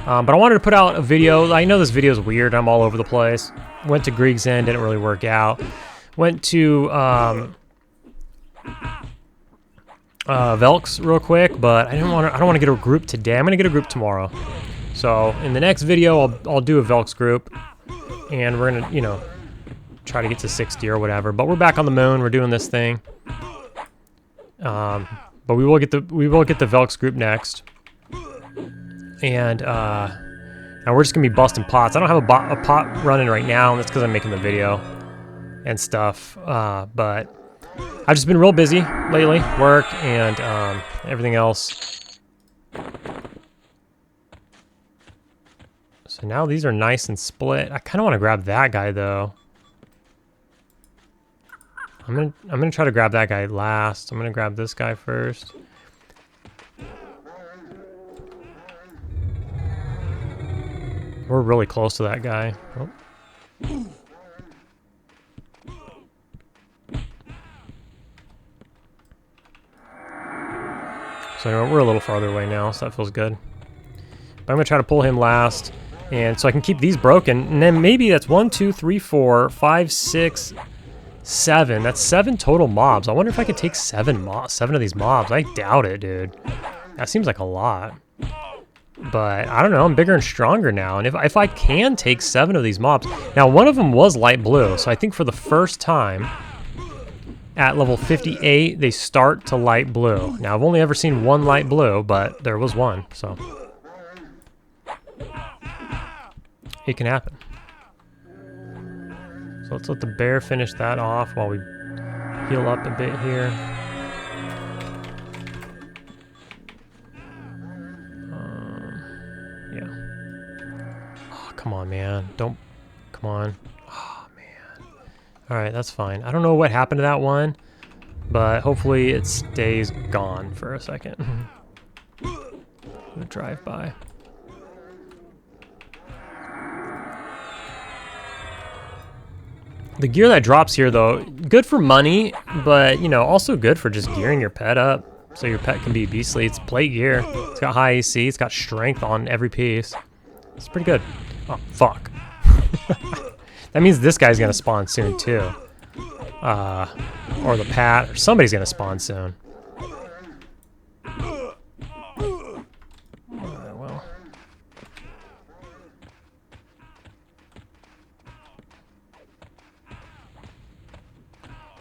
But I wanted to put out a video. I know this video is weird. I'm all over the place. Went to Grieg's End, didn't really work out. Went to Velk's real quick, but I don't want to get a group today. I'm gonna get a group tomorrow. So in the next video, I'll do a Velk's group, and we're gonna, you know, try to get to 60 or whatever. But we're back on the moon. We're doing this thing. But we will get the Velk's group next, and we're just gonna be busting pots. I don't have a pot running right now, and that's because I'm making the video and stuff. But I've just been real busy lately, work and everything else. So now these are nice and split. I kind of want to grab that guy though. I'm gonna try to grab that guy last. I'm gonna grab this guy first. We're really close to that guy. Oh. So anyway, we're a little farther away now, so that feels good. But I'm gonna try to pull him last, and so I can keep these broken, and then maybe that's 1, 2, 3, 4, 5, 6, 7. That's 7 total mobs. I wonder if I could take 7 of these mobs. I doubt it, dude. That seems like a lot. But I don't know. I'm bigger and stronger now, and if I can take 7 of these mobs. Now, one of them was light blue, so I think for the first time at level 58, they start to light blue. Now, I've only ever seen one light blue, but there was one, so it can happen. So let's let the bear finish that off while we heal up a bit here. Yeah. Oh, come on, man. Don't. Come on. Oh, man. Alright, that's fine. I don't know what happened to that one, but hopefully it stays gone for a second. I'm gonna drive by. The gear that drops here, though, good for money, but, you know, also good for just gearing your pet up so your pet can be beastly. It's plate gear. It's got high AC. It's got strength on every piece. It's pretty good. Oh, fuck. That means this guy's going to spawn soon, too. Or the Pat, or somebody's going to spawn soon. Well.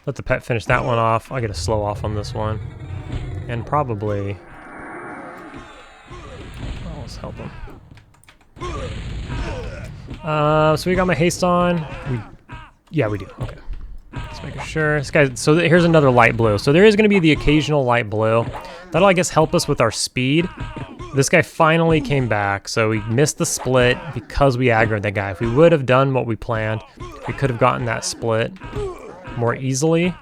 Let the pet finish that one off. I'll get a slow off on this one. And probably... Oh, let's help him. So we got my haste on. Yeah, we do. Okay. Let's make sure. This guy. So here's another light blue. So there is going to be the occasional light blue. That'll, I guess, help us with our speed. This guy finally came back. So we missed the split because we aggroed that guy. If we would have done what we planned, we could have gotten that split more easily.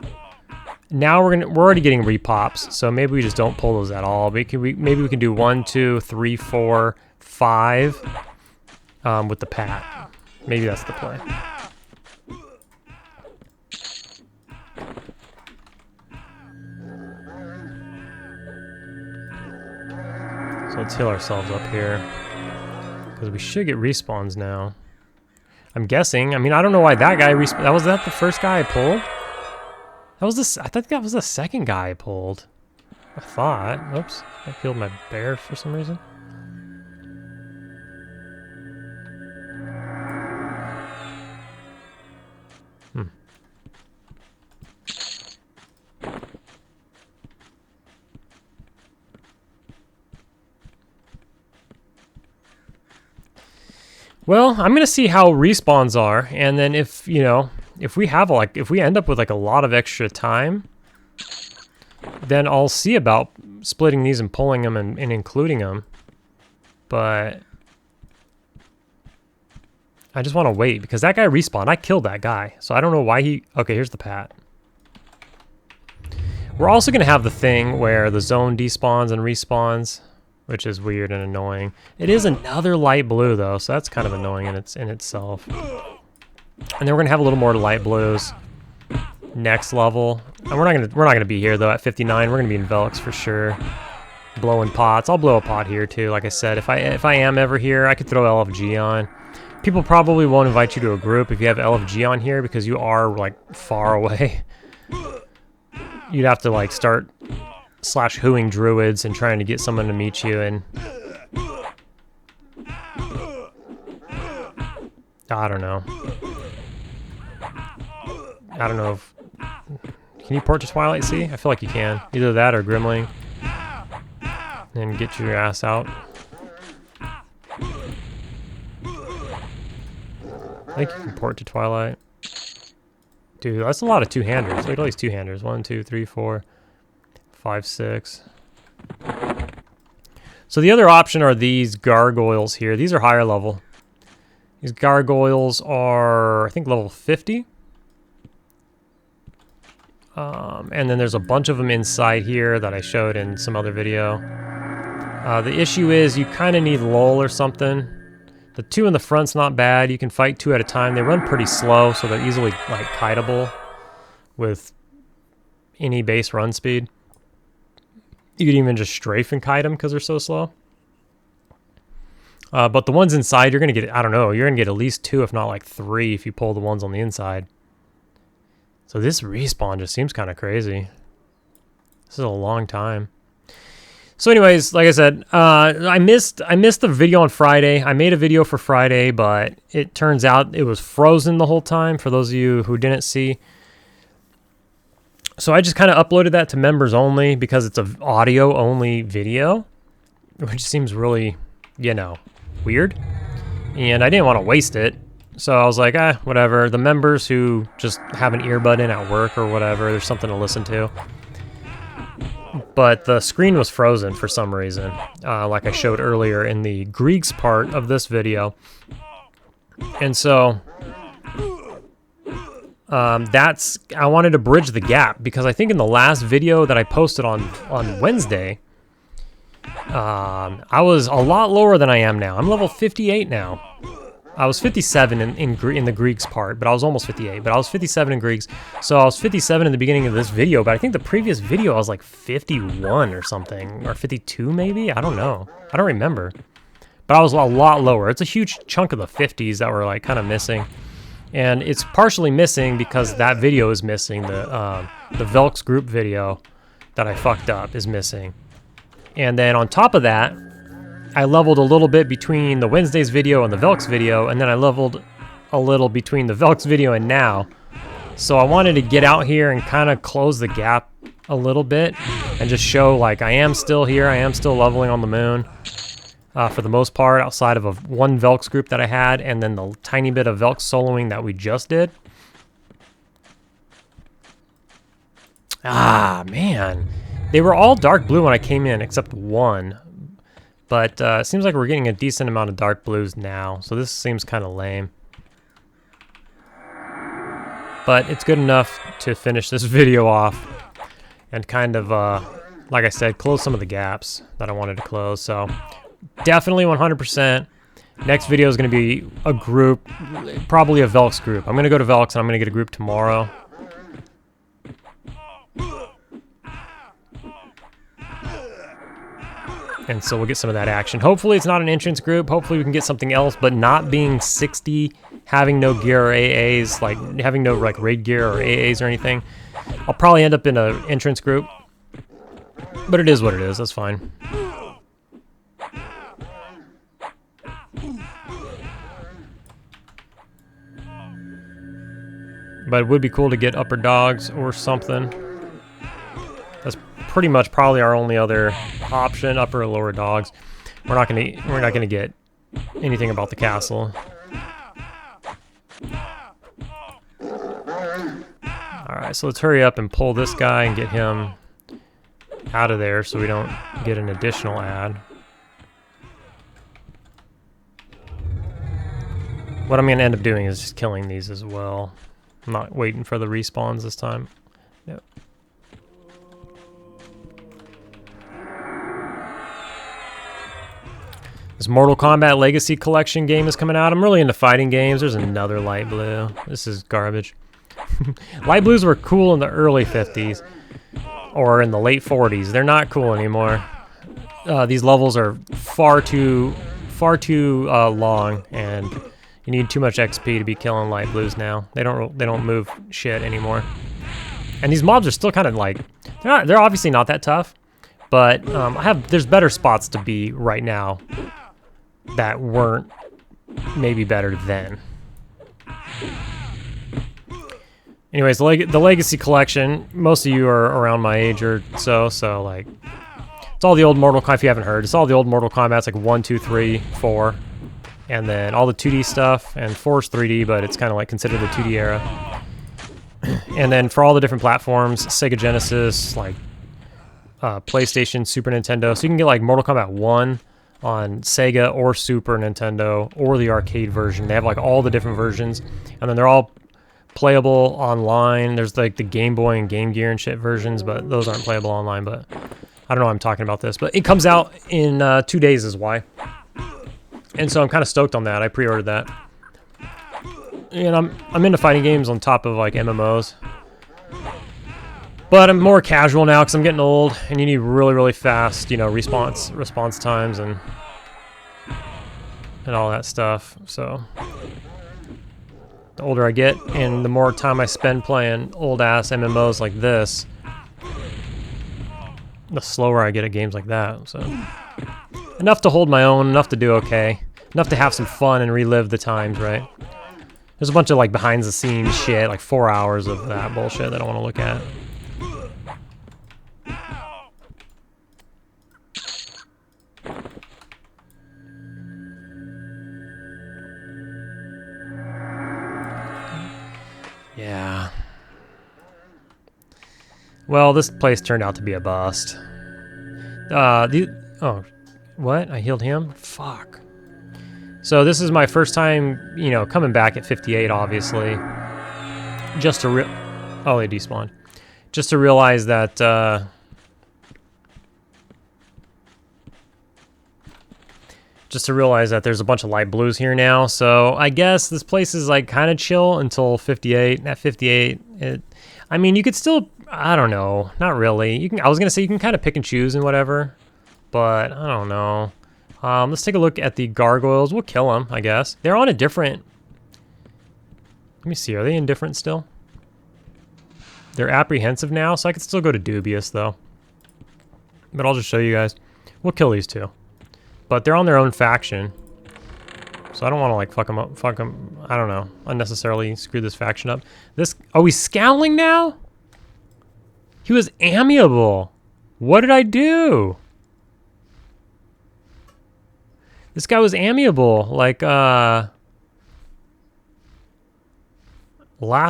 Now we're already getting repops, so maybe we just don't pull those at all. Maybe we can do 1, 2, 3, 4, 5 with the Pat. Maybe that's the play. So let's heal ourselves up here, because we should get respawns now. I'm guessing. I mean, I don't know why that guy respawned. Was that the first guy I pulled? That was this. I thought that was the second guy I pulled. I thought. Oops. I killed my bear for some reason. Well, I'm gonna see how respawns are, and then if, you know, if we have if we end up with like a lot of extra time, then I'll see about splitting these and pulling them and including them. But I just want to wait because that guy respawned. I killed that guy, so I don't know why he. Okay, here's the Pat. We're also going to have the thing where the zone despawns and respawns, which is weird and annoying. It is another light blue though, so that's kind of annoying in itself. And then we're gonna have a little more light blues next level. And we're not gonna be here though at 59. We're gonna be in Velks for sure, blowing pots. I'll blow a pot here too. Like I said, if I am ever here, I could throw LFG on. People probably won't invite you to a group if you have LFG on here because you are like far away. You'd have to like start /hooing druids and trying to get someone to meet you, and I don't know if can you port to Twilight Sea? I feel like you can. Either that or Grimling, and get your ass out. I think you can port to Twilight. Dude, that's a lot of two-handers. Look at all these two-handers. 1, 2, 3, 4, 5, 6. So the other option are these gargoyles here. These are higher level. These gargoyles are, I think, level 50. And then there's a bunch of them inside here that I showed in some other video. The issue is you kind of need lull or something. The two in the front's not bad. You can fight 2 at a time. They run pretty slow, so they're easily like kiteable with any base run speed. You could even just strafe and kite them because they're so slow. But the ones inside, you're going to get, I don't know, you're going to get at least 2, if not like 3, if you pull the ones on the inside. So this respawn just seems kind of crazy. This is a long time. So anyways, like I said, I missed the video on Friday. I made a video for Friday, but it turns out it was frozen the whole time, for those of you who didn't see. So I just kind of uploaded that to members only because it's an audio only video, which seems really, you know, weird. And I didn't want to waste it. So I was like, whatever. The members who just have an earbud in at work or whatever, there's something to listen to. But the screen was frozen for some reason, like I showed earlier in the Greeks part of this video. And so I wanted to bridge the gap, because I think in the last video that I posted on Wednesday, I was a lot lower than I am now. I'm level 58 now. I was 57 in the Greeks part, but I was almost 58. But I was 57 in Greeks, so I was 57 in the beginning of this video. But I think the previous video I was like 51 or something, or 52 maybe. I don't know. I don't remember. But I was a lot lower. It's a huge chunk of the 50s that were like kind of missing, and it's partially missing because that video is missing. The Velks group video that I fucked up is missing, and then on top of that, I leveled a little bit between the Wednesday's video and the Velks video, and then I leveled a little between the Velks video and now. So I wanted to get out here and kind of close the gap a little bit and just show like I am still here, I am still leveling on the moon for the most part, outside of one Velks group that I had, and then the tiny bit of Velks soloing that we just did. Ah, man. They were all dark blue when I came in, except one. But it seems like we're getting a decent amount of dark blues now, so this seems kind of lame. But it's good enough to finish this video off and kind of, like I said, close some of the gaps that I wanted to close. So definitely 100%. Next video is going to be a group, probably a Velks group. I'm going to go to Velks and I'm going to get a group tomorrow. And so we'll get some of that action. Hopefully it's not an entrance group. Hopefully we can get something else, but not being 60, having no gear or AAs, like having no like raid gear or AAs or anything. I'll probably end up in an entrance group, but it is what it is. That's fine. But it would be cool to get upper dogs or something. That's pretty much probably our only other option, upper or lower dogs. We're not gonna get anything about the castle. Alright, so let's hurry up and pull this guy and get him out of there so we don't get an additional ad. What I'm gonna end up doing is just killing these as well. I'm not waiting for the respawns this time. Nope. This Mortal Kombat Legacy Collection game is coming out. I'm really into fighting games. There's another light blue. This is garbage. Light blues were cool in the early 50s or in the late 40s. They're not cool anymore. These levels are far too long, and you need too much XP to be killing light blues now. They don't move shit anymore. And these mobs are still kind of like they're obviously not that tough, but there's better spots to be right now that weren't maybe better then. Anyways, the Legacy Collection, most of you are around my age or so like, it's all the old Mortal Kombat, if you haven't heard, it's all the old Mortal Kombat, it's like 1, 2, 3, 4, and then all the 2D stuff, and 4 is 3D, but it's kind of like considered the 2D era. And then for all the different platforms, Sega Genesis, like PlayStation, Super Nintendo, so you can get like Mortal Kombat 1 on Sega or Super Nintendo, or the arcade version. They have like all the different versions, and then they're all playable online. There's like the Game Boy and Game Gear and shit versions, but those aren't playable online. But I don't know why I'm talking about this, but it comes out in 2 days is why. And so I'm kind of stoked on that. I pre-ordered that. And I'm into fighting games on top of like MMOs. But I'm more casual now because I'm getting old, and you need really fast, response times and all that stuff. So the older I get and the more time I spend playing old-ass MMOs like this, the slower I get at games like that. So enough to hold my own, enough to do okay, enough to have some fun and relive the times, right? There's a bunch of like behind-the-scenes shit, like 4 hours of that bullshit that I want to look at. Yeah. Well, this place turned out to be a bust. Oh, what? I healed him? Fuck. So this is my first time, coming back at 58, obviously. Just to oh, they despawned. Just to realize that, there's a bunch of light blues here now. So I guess this place is like kind of chill until 58. At 58, I mean, you could still, I don't know, not really. I was gonna say you can kind of pick and choose and whatever, but I don't know. Let's take a look at the gargoyles. We'll kill them, I guess. They're on a different. Let me see. Are they indifferent still? They're apprehensive now, so I could still go to dubious though. But I'll just show you guys. We'll kill these two. But they're on their own faction, so I don't want to like fuck them. I don't know. Unnecessarily screw this faction up. Oh, he's scowling now? He was amiable. What did I do? This guy was amiable. Like, last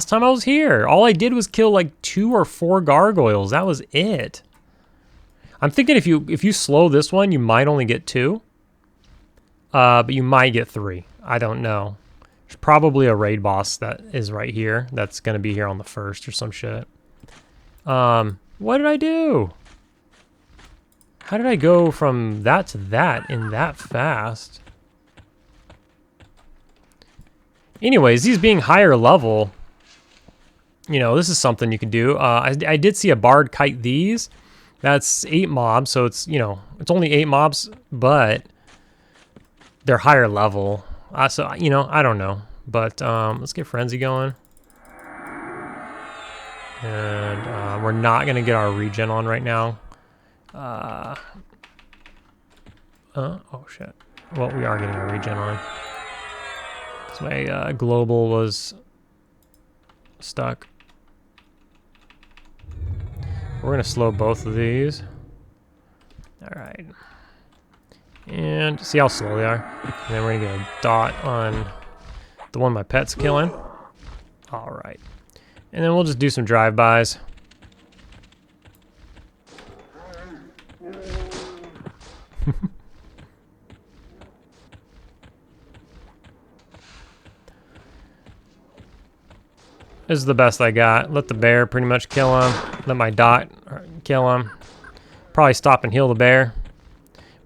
time I was here, all I did was kill like 2 or 4 gargoyles. That was it. I'm thinking if you slow this one, you might only get 2. But you might get 3. I don't know. There's probably a raid boss that is right here. That's going to be here on the 1st or some shit. What did I do? How did I go from that to that in that fast? Anyways, these being higher level, this is something you can do. I did see a bard kite these. That's 8 mobs, so it's, it's only 8 mobs, but they're higher level. So, I don't know. But let's get Frenzy going. And we're not going to get our regen on right now. Oh, shit. Well, we are getting our regen on. Because my global was stuck. We're going to slow both of these. All right. And see how slow they are. And then we're going to get a dot on the one my pet's killing. All right. And then we'll just do some drive-bys. This is the best I got. Let the bear pretty much kill him. Let my dot kill him. Probably stop and heal the bear.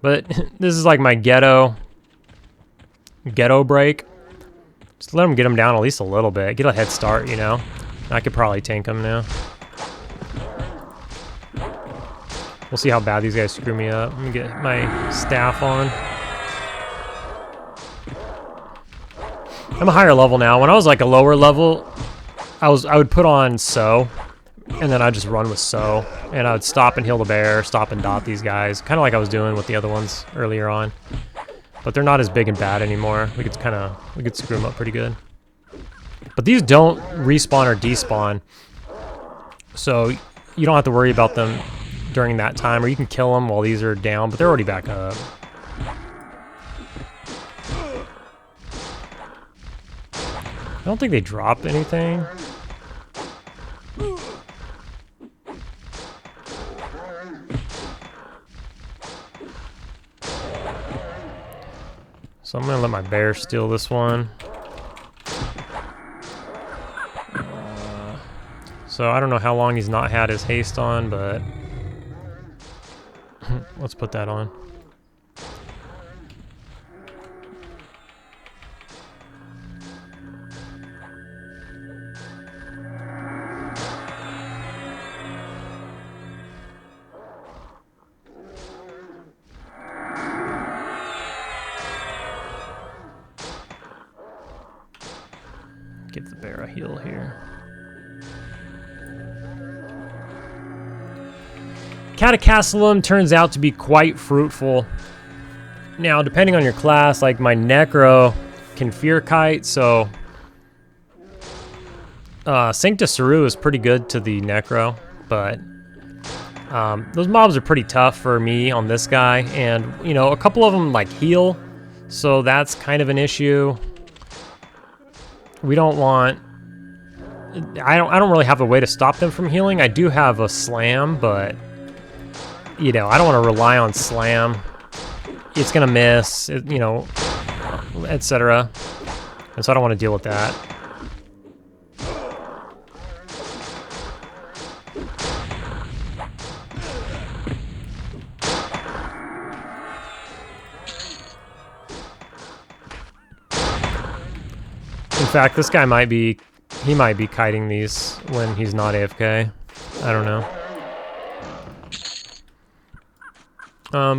But this is like my ghetto ghetto break. Just let him get him down at least a little bit. Get a head start, you know. I could probably tank him now. We'll see how bad these guys screw me up. Let me get my staff on. I'm a higher level now. When I was like a lower level, I would put on So, and then I'd just run with So, and I would stop and heal the bear, stop and dot these guys, kind of like I was doing with the other ones earlier on. But they're not as big and bad anymore. We could screw them up pretty good. But these don't respawn or despawn, so you don't have to worry about them during that time, or you can kill them while these are down, but they're already back up. I don't think they dropped anything. So I'm gonna let my bear steal this one. So I don't know how long he's not had his haste on, but let's put that on. Give the bear a heal here. Catacastlum turns out to be quite fruitful. Now, depending on your class, like my Necro can fear kite, so Sanctus Saru is pretty good to the Necro, but those mobs are pretty tough for me on this guy, and you know, a couple of them like heal, so that's kind of an issue. We don't want. I don't really have a way to stop them from healing. I do have a slam, but you know, I don't want to rely on slam. It's gonna miss, you know, etc. And so I don't want to deal with that. In fact, this guy might be kiting these when he's not AFK. I don't know.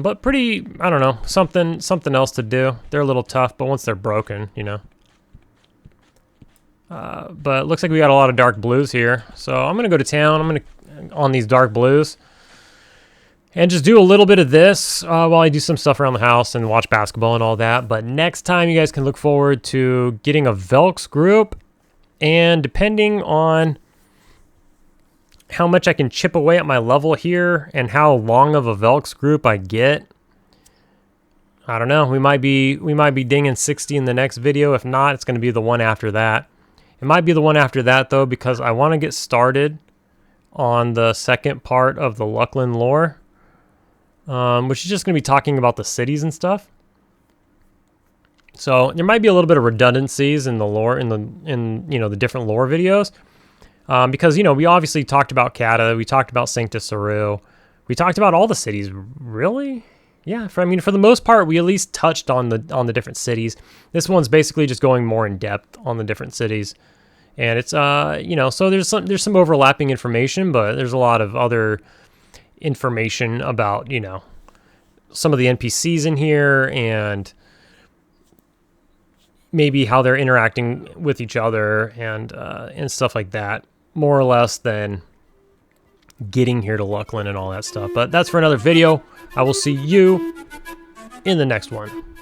But pretty, I don't know, something else to do. They're a little tough, but once they're broken, you know. But it looks like we got a lot of dark blues here. So I'm gonna go to town. I'm gonna on these dark blues. And just do a little bit of this while I do some stuff around the house and watch basketball and all that. But next time you guys can look forward to getting a Velk's group. And depending on how much I can chip away at my level here and how long of a Velk's group I get, I don't know. We might be dinging 60 in the next video. If not, it's going to be the one after that. It might be the one after that, though, because I want to get started on the second part of the Luclin lore. Which is just going to be talking about the cities and stuff. So there might be a little bit of redundancies in the lore, in you know, the different lore videos, because you know, we obviously talked about Kata, we talked about Sanctus Saru, we talked about all the cities. Really, yeah. I mean, for the most part, we at least touched on the different cities. This one's basically just going more in depth on the different cities, and it's you know, so there's some overlapping information, but there's a lot of other information about, you know, some of the NPCs in here and maybe how they're interacting with each other and stuff like that, more or less than getting here to Luclin and all that stuff. But that's for another video. I will see you in the next one.